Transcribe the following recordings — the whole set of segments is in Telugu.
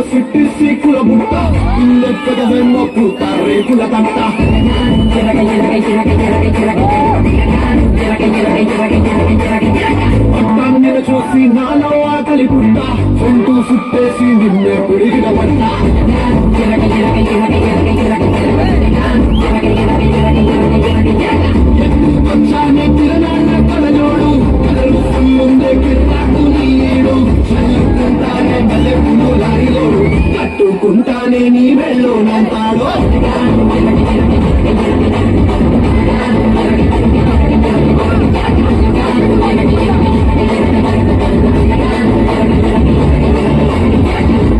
సిట్టి సీకుల బుట్ట ఇల్లెక్కదవేమో పూత రేకుల తట్ట పట్టాన్ని చూసి నాలో ఆకలి పుట్ట సొంటూ సుట్టేసి నిన్నే పుడిగిన పట్ట వచ్చానే తిరనాన్న కలజోడు కలలు ముందే కిర్రాకు నీడు చల్లుకుంటానే మల్లెపూలు లారీలోడు కట్టుకుంటానే నీ వెళ్ళు నంతాడో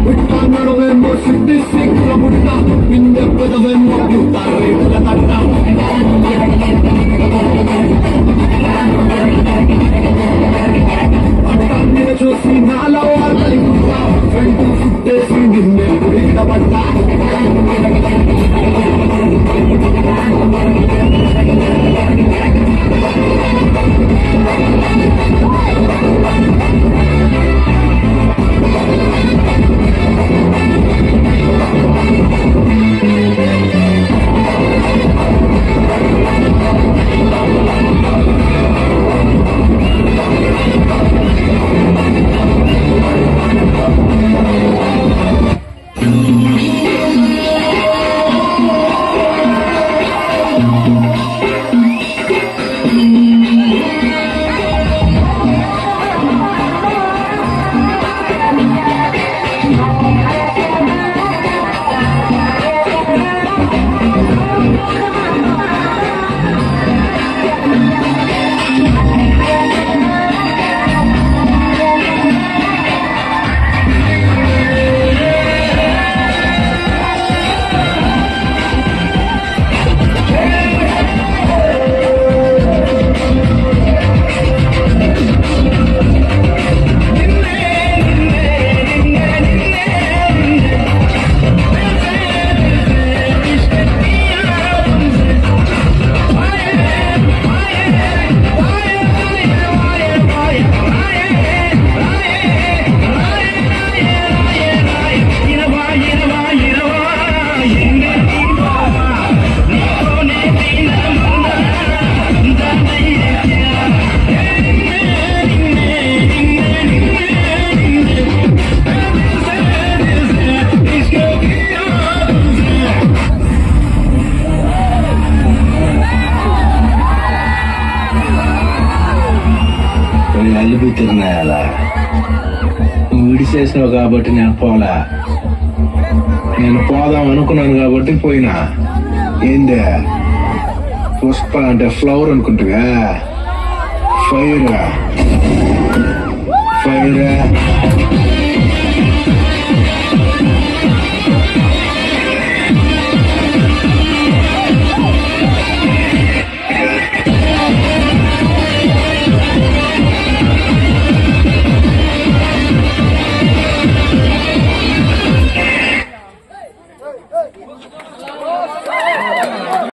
పుట్టానడవేమో సిద్ధి సిక్కుల బుట్ట ఇందెప్పదవేమో పుట్ట రేపుల తట్ట పట్టాన్ని చూసి నాలో ఆకలి పుట్ట వెంటూ సుట్టేసి నిన్నే పుడిగిన పట్ట అల్లుబి తిరునాయాల నువ్వు విడిచేసినావు కాబట్టి నేను పోలా. నేను పోదాం అనుకున్నాను కాబట్టి పోయినా. ఏందే పుష్ప అంటే ఫ్లవర్ అనుకుంటుగా? Fire fire